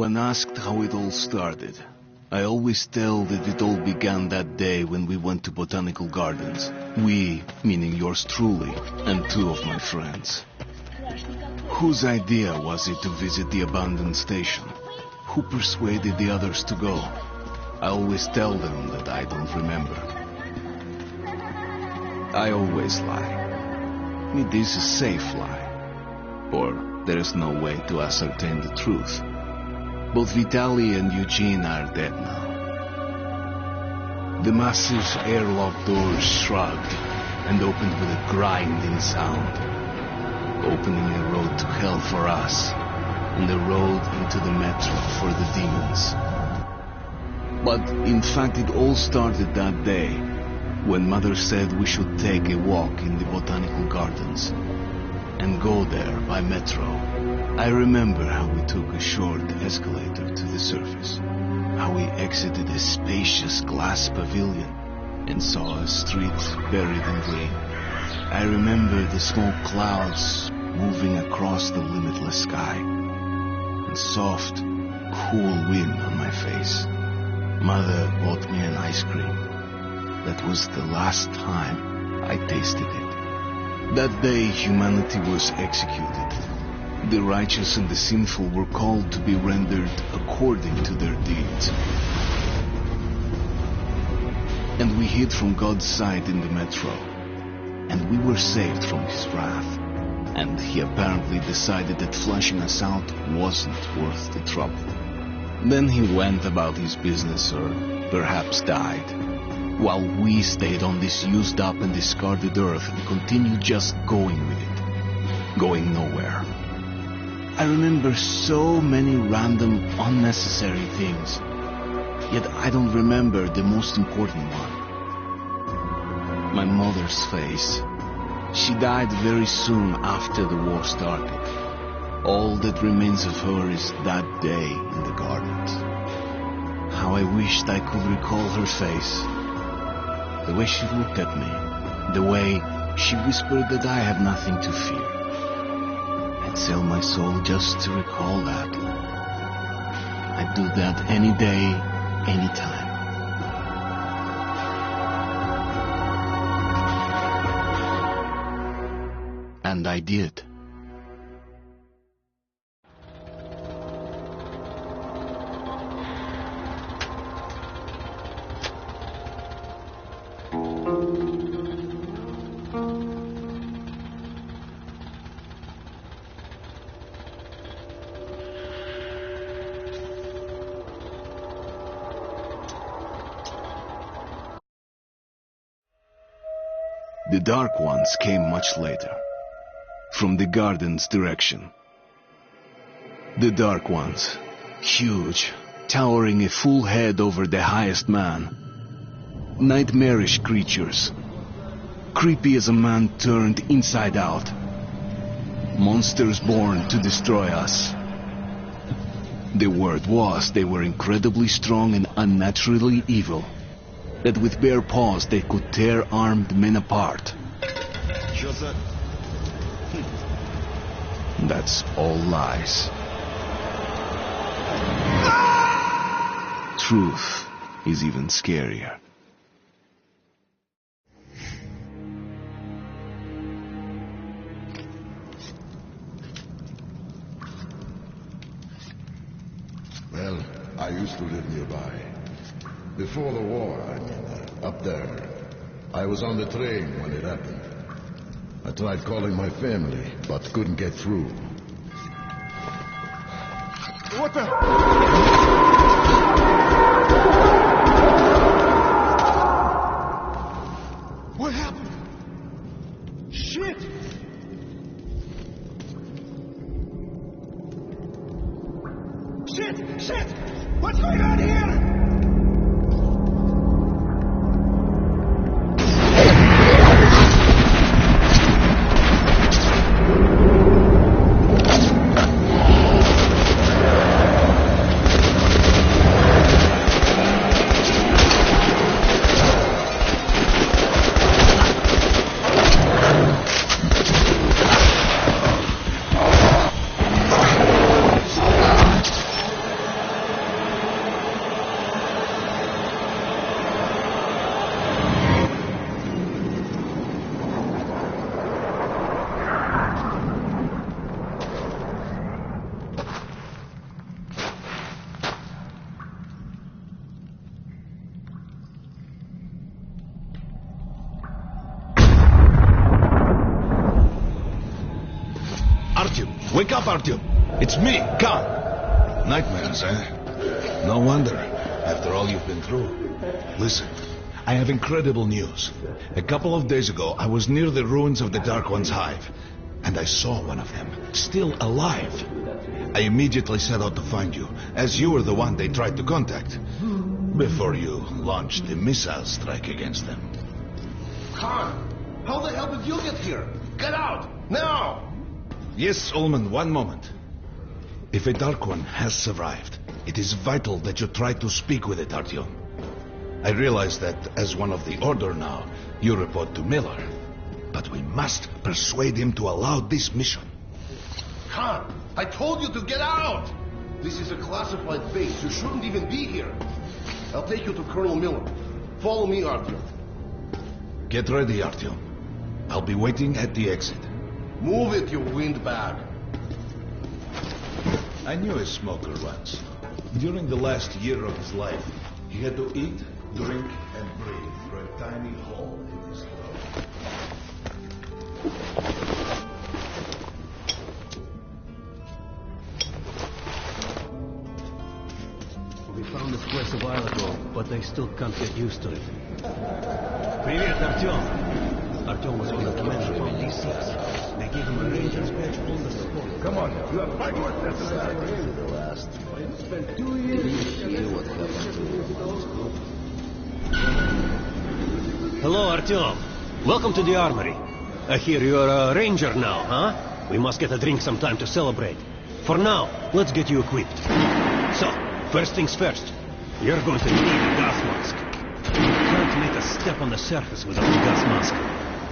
When asked how it all started, I always tell that it all began that day when we went to botanical gardens. We, meaning yours truly, and two of my friends. Whose idea was it to visit the abandoned station? Who persuaded the others to go? I always tell them that I don't remember. I always lie. It is a safe lie. Or there is no way to ascertain the truth. Both Vitaly and Eugene are dead now. The massive airlock doors shrugged and opened with a grinding sound, opening a road to hell for us and a road into the metro for the demons. But in fact it all started that day when Mother said we should take a walk in the botanical gardens and go there by metro. I remember how we took a short escalator to the surface, how we exited a spacious glass pavilion and saw a street buried in green. I remember the smoke clouds moving across the limitless sky and soft, cool wind on my face. Mother bought me an ice cream. That was the last time I tasted it. That day humanity was executed. The righteous and the sinful were called to be rendered according to their deeds. And we hid from God's sight in the metro, and we were saved from his wrath. And he apparently decided that flushing us out wasn't worth the trouble. Then he went about his business, or perhaps died, while we stayed on this used up and discarded earth and continued just going with it, going nowhere. I remember so many random, unnecessary things, yet I don't remember the most important one. My mother's face. She died very soon after the war started. All that remains of her is that day in the gardens. How I wished I could recall her face. The way she looked at me. The way she whispered that I have nothing to fear. I'd sell my soul just to recall that. I'd do that any day, any time. And I did. The Dark Ones came much later, from the garden's direction. The Dark Ones, huge, towering a full head over the highest man. Nightmarish creatures, creepy as a man turned inside out. Monsters born to destroy us. The word was they were incredibly strong and unnaturally evil. That with bare paws they could tear armed men apart. That's all lies. Truth is even scarier. Well, I used to live nearby. Before the war, I mean, up there. I was on the train when it happened. I tried calling my family, but couldn't get through. What the... What happened? Shit! Shit! What's going on here? Wake up, Artyom! It's me, Khan! Nightmares, eh? No wonder, after all you've been through. Listen, I have incredible news. A couple of days ago, I was near the ruins of the Dark One's hive, and I saw one of them, still alive. I immediately set out to find you, as you were the one they tried to contact, before you launched the missile strike against them. Khan, how the hell did you get here? Get out, now! Yes, Ullman, one moment. If a Dark One has survived, it is vital that you try to speak with it, Artyom. I realize that, as one of the Order now, you report to Miller. But we must persuade him to allow this mission. Khan, I told you to get out! This is a classified base. You shouldn't even be here. I'll take you to Colonel Miller. Follow me, Artyom. Get ready, Artyom. I'll be waiting at the exit. Move it, you windbag. I knew a smoker once. During the last year of his life, he had to eat, drink, and breathe through a tiny hole in his throat. We found this place a while ago, but I still can't get used to it. Привет, Artyom! Artyom was one of the men who found these seats. They gave him a ranger's badge on the spot. Come on, you have 5 more steps. The last. Spent 2 years. What Hello, Artyom. Welcome to the armory. I hear you're a ranger now, huh? We must get a drink sometime to celebrate. For now, let's get you equipped. So, first things first. You're going to need a gas mask. You can't make a step on the surface without a gas mask.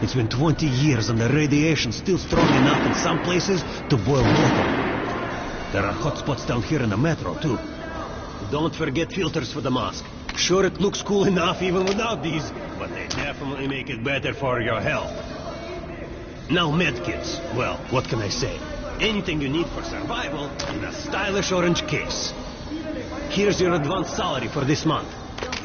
It's been 20 years and the radiation's still strong enough in some places to boil water. There are hot spots down here in the metro, too. Don't forget filters for the mask. Sure, it looks cool enough even without these, but they definitely make it better for your health. Now medkits. Well, what can I say? Anything you need for survival in a stylish orange case. Here's your advance salary for this month.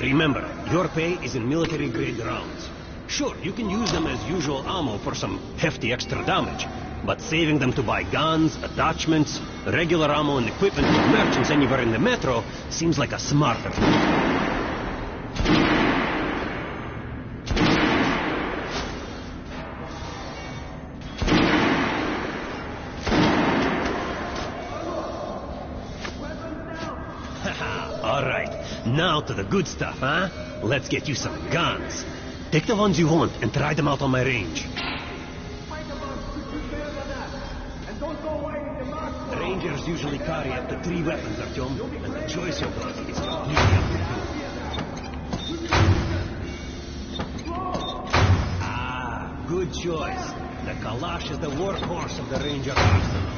Remember, your pay is in military-grade rounds. Sure, you can use them as usual ammo for some hefty extra damage, but saving them to buy guns, attachments, regular ammo and equipment for merchants anywhere in the metro seems like a smarter move. All right, now to the good stuff, huh? Let's get you some guns. Take the ones you want and try them out on my range. Rangers usually carry up to 3 weapons, Artyom, and the choice of those is completely up to you. Ah, good choice. The Kalash is the workhorse of the Ranger arsenal.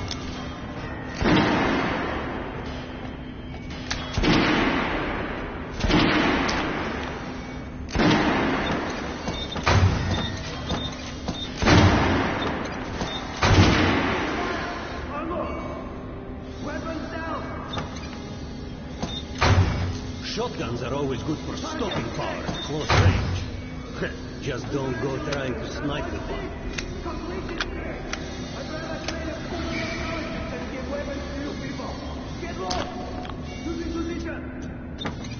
Shotguns are always good for stopping power at close range. Just don't go trying to snipe the one.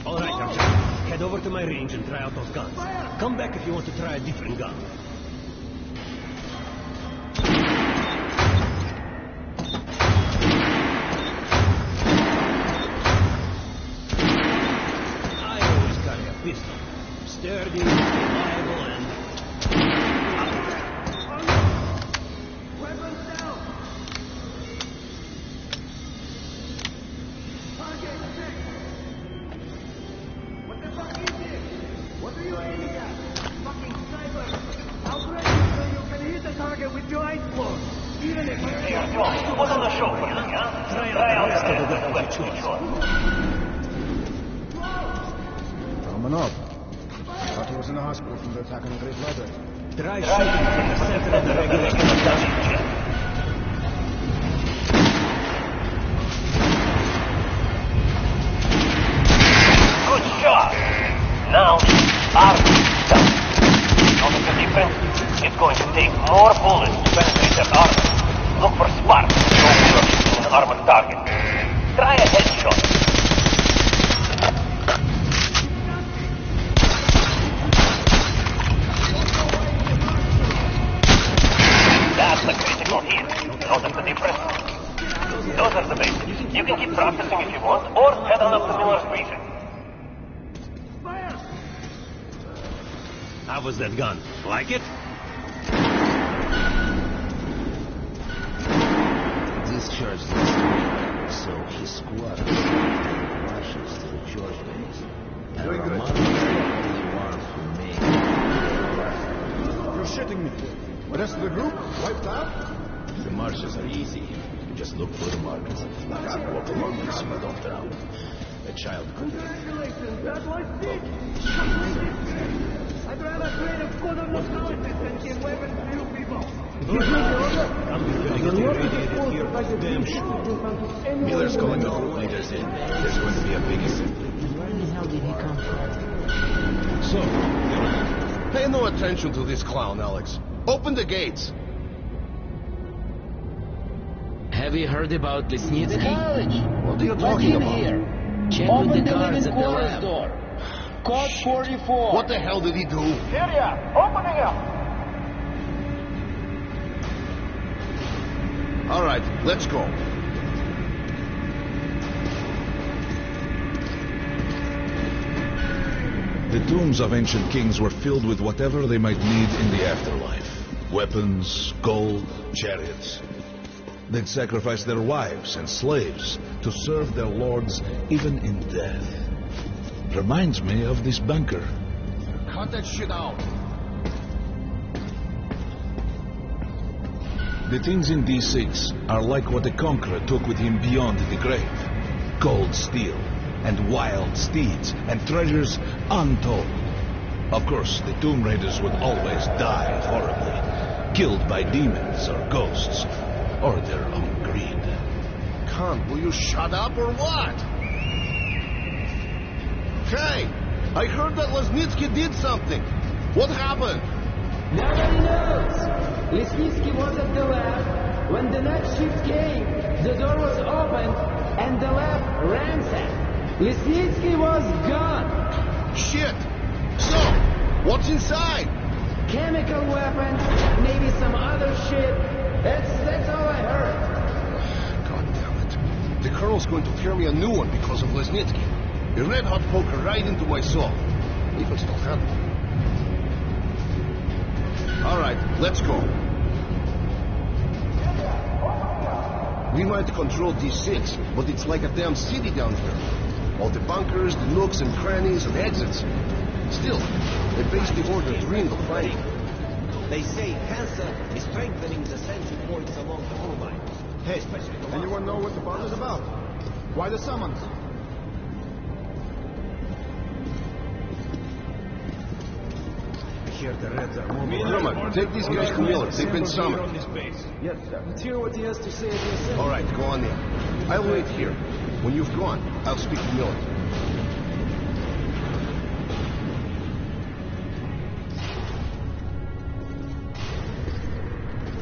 All right, Artyom. Head over to my range and try out those guns. Come back if you want to try a different gun. Pistol. Sturdy, reliable, and... Weapons down! Target check! What the fuck is this? What are you aiming at? Fucking sniper! How great is it you can hit the target with your eyes closed? Even if you're... What's on the show for you, huh? Try out the rest of the weapons you choose. Up. I thought he was in the hospital from the attack on the Great Library. Try shooting from the center of the regulation of damage. Good shot! Now, arm down. Notice the difference? It's going to take more bullets to penetrate that armor. Look for sparks. armored target. Try a headshot. That's the critical hit. Notice the difference? Those are the basics. You can keep practicing if you want, or head on up to Miller's briefing. How was that gun? Like it? Discharged this week, so his squad rushes to the George base. And Roman is the one who made You're shitting me. The rest of the group wiped out? the marches are easy. You just look for the markers and flat out walk along them so you don't drown. A child could. Congratulations, that's my speech! I'd rather trade a good analysis than give weapons to you people! Damn sure. Miller's calling the group leaders in. There's going to be a big assembly. Where the hell did he come from? So, Pay no attention to this clown, Alex. Open the gates. Have you heard about Lesnitsky? What are you talking about? Check with the guards at the lab. Code 44! What the hell did he do? Here ya! Opening up! All right, let's go. the tombs of ancient kings were filled with whatever they might need in the afterlife. Weapons, gold, chariots. They'd sacrifice their wives and slaves to serve their lords even in death. Reminds me of this bunker. Cut that shit out. The things in D6 are like what the conqueror took with him beyond the grave. Gold steel, and wild steeds, and treasures untold. Of course, the Tomb Raiders would always die horribly, killed by demons or ghosts, or their own greed. Khan, will you shut up or what? Hey, I heard that Lesnitsky did something. What happened? Nobody knows. Lesnitsky was at the lab. When the next shift came, the door was opened and the lab ransacked. Lesnitsky was gone. Shit. So, what's inside? Chemical weapons, maybe some other shit. That's all I heard. God damn it. The Colonel's going to tear me a new one because of Lesnitsky. A red-hot poker right into my soul. If I still have it. All right, let's go. We might control D6, but it's like a damn city down here. All the bunkers, the nooks and crannies and exits. Still, they base the order during the fight. They say cancer is strengthening the sentry points along the whole line. Hey, anyone know what the bomb is about? Why the summons? I hear the Reds are moving. Roman, take these guys to Miller. They've been summoned. Yes, sir. Let's hear what he has to say at the assembly. All right, go on in. I'll wait here. When you've gone, I'll speak to Miller.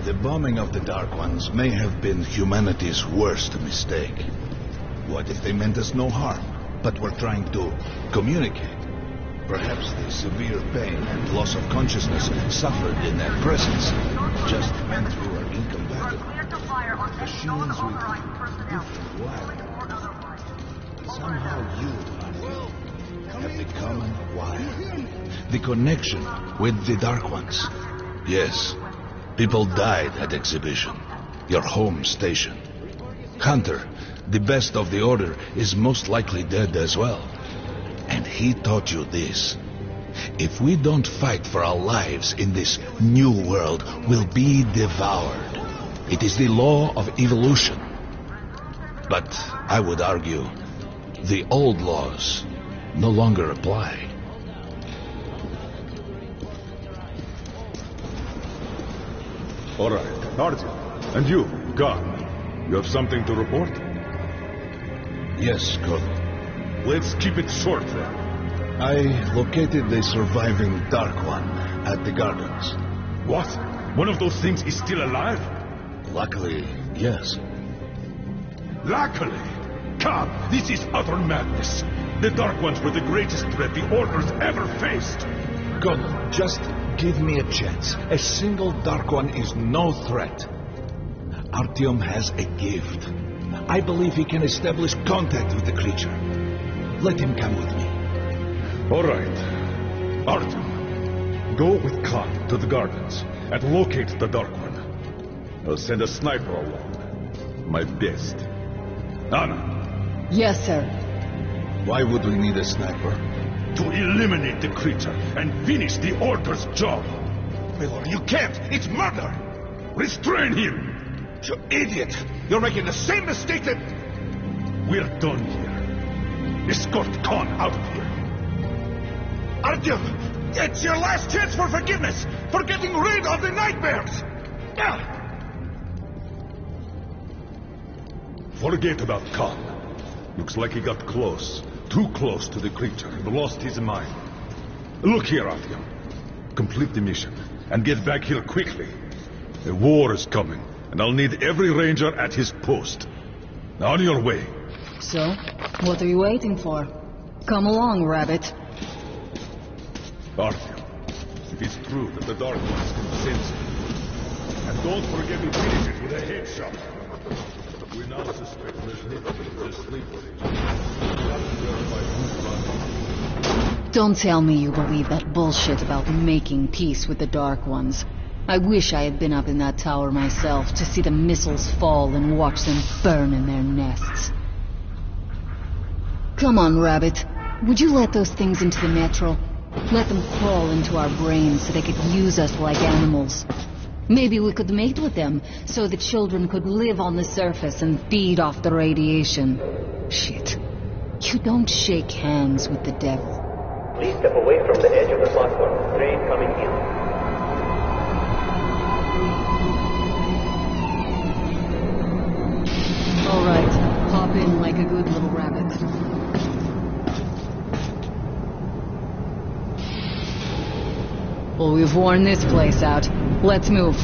The bombing of the Dark Ones may have been humanity's worst mistake. What if they meant us no harm, but were trying to communicate? Perhaps the severe pain and loss of consciousness suffered in their presence just meant we were incompatible. Machines with different wiring. Somehow you have the common wire. The connection with the Dark Ones. Yes. People died at exhibition, your home station. Hunter, the best of the order, is most likely dead as well. And he taught you this. If we don't fight for our lives in this new world, we'll be devoured. It is the law of evolution. But I would argue, the old laws no longer apply. All right, Sergeant. And you, guard. You have something to report? Yes, Colonel. Let's keep it short then. I located the surviving Dark One at the gardens. What? One of those things is still alive? Luckily, yes. Luckily. Come, this is utter madness. The Dark Ones were the greatest threat the Order's ever faced. Colonel, just give me a chance. A single Dark One is no threat. Artyom has a gift. I believe he can establish contact with the creature. Let him come with me. All right. Artyom, go with Khan to the gardens and locate the Dark One. I'll send a sniper along. My best. Anna. Yes, sir. Why would we need a sniper? To eliminate the creature and finish the Order's job. Miller, you can't! It's murder! Restrain him! You idiot! You're making the same mistake that... We're done here. Escort Khan out of here. Artyom! It's your last chance for forgiveness! For getting rid of the nightmares! Forget about Khan. Looks like he got close. Too close to the creature and lost his mind. Look here, Artyom. Complete the mission and get back here quickly. A war is coming, and I'll need every ranger at his post. On your way. So, what are you waiting for? Come along, Rabbit. Artyom, if it's true that the Dark Ones can sense it, and don't forget to finish it with a headshot. We now suspect Lesnitsky is asleep with it. Don't tell me you believe that bullshit about making peace with the Dark Ones. I wish I had been up in that tower myself to see the missiles fall and watch them burn in their nests. Come on, Rabbit. Would you let those things into the metro? Let them crawl into our brains so they could use us like animals. Maybe we could mate with them, so the children could live on the surface and feed off the radiation. Shit. You don't shake hands with the devil. Please step away from the edge of the platform. Train coming in. Alright, hop in like a good little rabbit. Well, we've worn this place out. Let's move.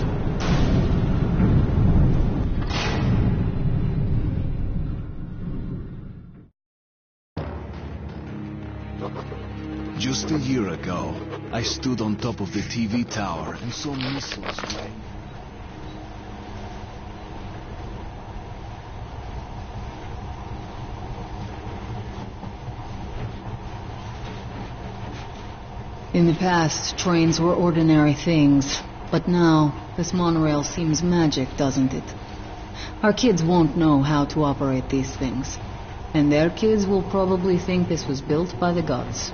Just a year ago, I stood on top of the TV tower and saw missiles rain. In the past, trains were ordinary things, but now, this monorail seems magic, doesn't it? Our kids won't know how to operate these things, and their kids will probably think this was built by the gods.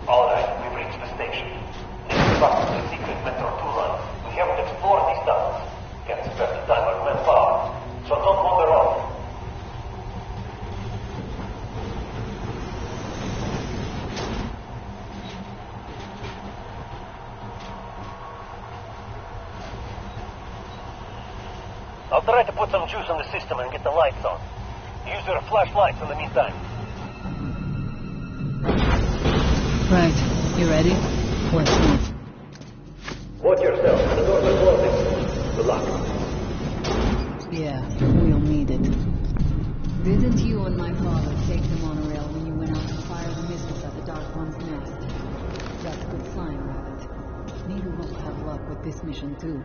All right, we've reached the station. This is about the secret Metro 2 line. We haven't explored these tunnels. Can't spare the time or manpower, so don't wander off. I'll try to put some juice on the system and get the lights on. Use your flashlights in the meantime. Right, you ready? Let's move. Watch yourself, the doors are closing. Good luck. Yeah, we'll need it. Didn't you and my father take the monorail when you went out to fire the missiles at the Dark One's nest? That's a good sign, Rabbit. Maybe we'll have luck with this mission too.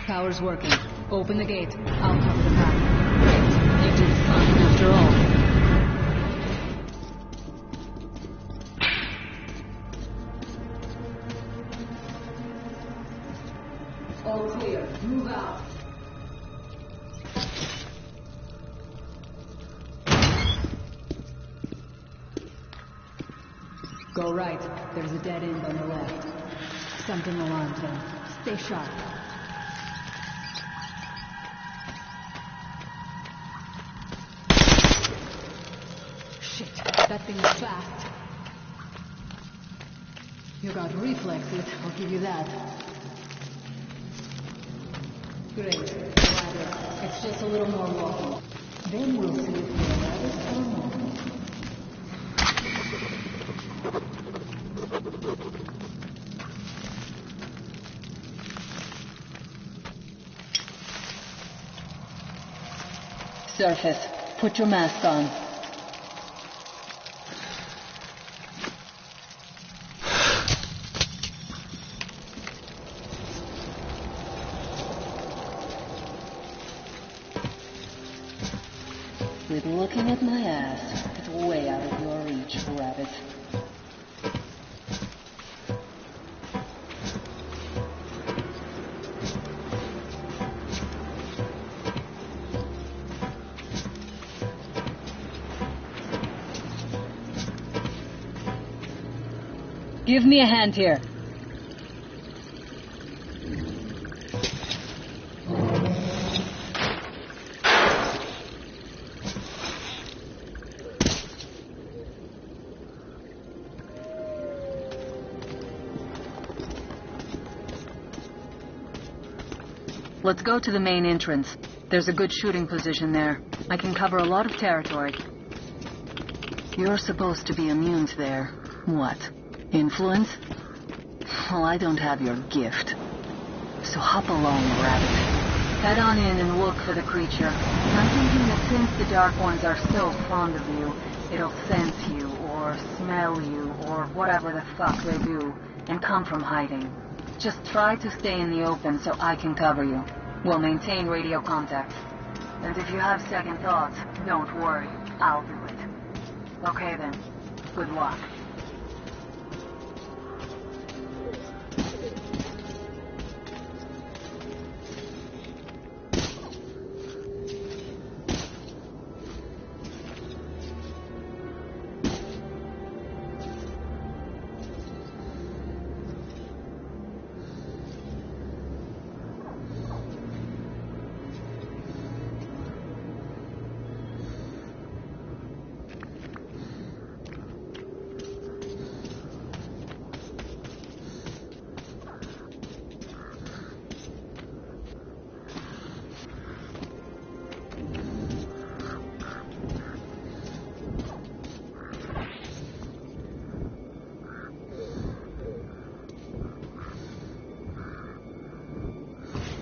Power's working. Open the gate. I'll cover the path. Great. You do fine after all. All clear. Move out. Go right. There's a dead end on the left. Something alarmed them. Stay sharp. Shit, that thing is fast. You got reflexes, I'll give you that. Great, ladder. It's just a little more walking. Then we'll see if you're rabbit or not. Surface. Put your mask on. Quit looking at my ass. It's way out of your reach, rabbit. Give me a hand here. Let's go to the main entrance. There's a good shooting position there. I can cover a lot of territory. You're supposed to be immune to there. What? Influence? Well, I don't have your gift. So hop along, rabbit. Head on in and look for the creature. I'm thinking that since the Dark Ones are so fond of you, it'll sense you, or smell you, or whatever the fuck they do, and come from hiding. Just try to stay in the open so I can cover you. We'll maintain radio contact. And if you have second thoughts, don't worry. I'll do it. Okay then. Good luck.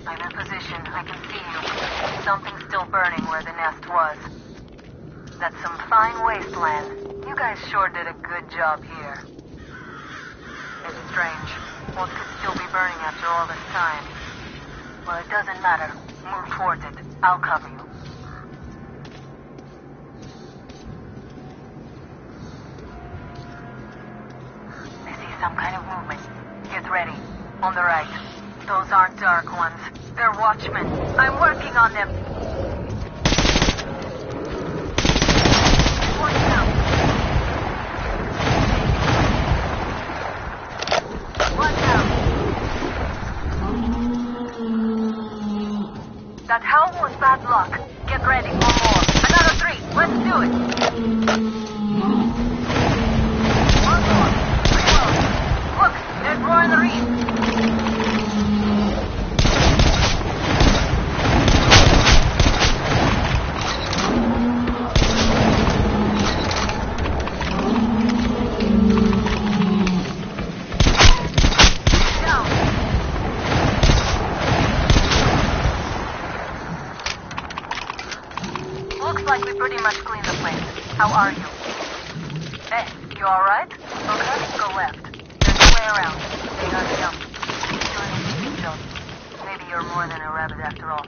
I'm in position. I can see you. Something's still burning where the nest was. That's some fine wasteland. You guys sure did a good job here. It's strange. What could still be burning after all this time? Well, it doesn't matter. Move towards it. I'll cover you. I see some kind of movement. Get ready. On the right. Those aren't Dark Ones. They're Watchmen. I'm working on them. Watch out. Watch out. That howl was bad luck. Get ready. One more. Another 3. Let's do it. One more. Reload. Look, there's more in the reef. How are you? Hey, you alright? Okay, go left. There's a way around. They gotta jump. Doing a speed job. Maybe you're more than a rabbit after all.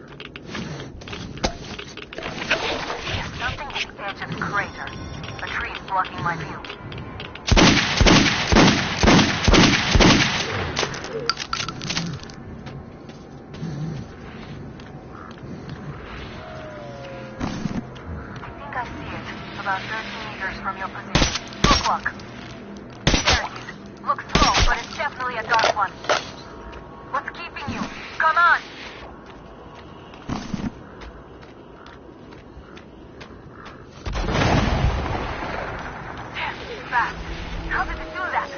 There's something at the edge of the crater. A tree is blocking my view. About 30 meters from your position. Look. There it is. Looks slow, but it's definitely a Dark One. What's keeping you? Come on! Fast. How did it do that?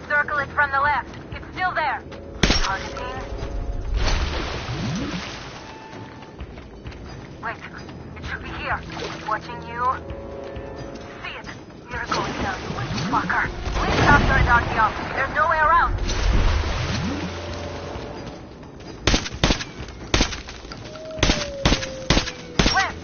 Circle it from the left. It's still there. Targeting. Wait. It should be here. It's watching you. Here it goes down, you little fucker. Please after it, Artyom. There's no way around. Left.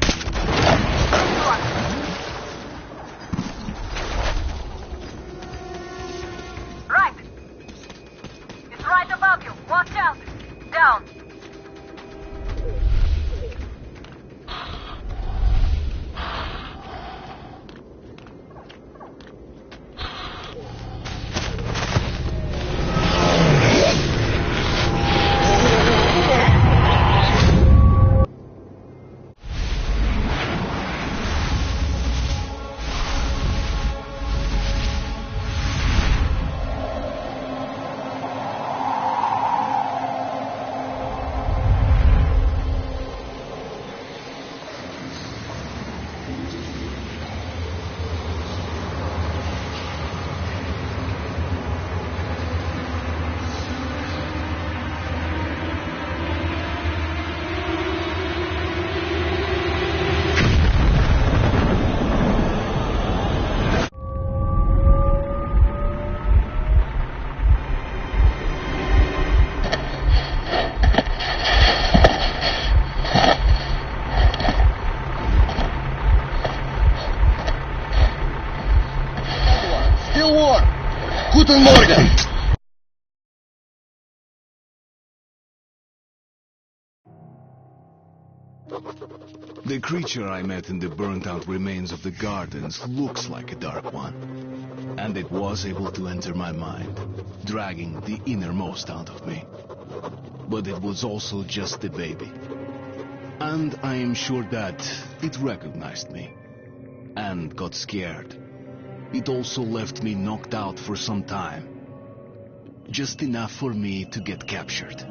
Guten Morgen! The creature I met in the burnt-out remains of the gardens looks like a dark one. And it was able to enter my mind, dragging the innermost out of me. But it was also just a baby. And I am sure that it recognized me. And got scared. It also left me knocked out for some time. Just enough for me to get captured.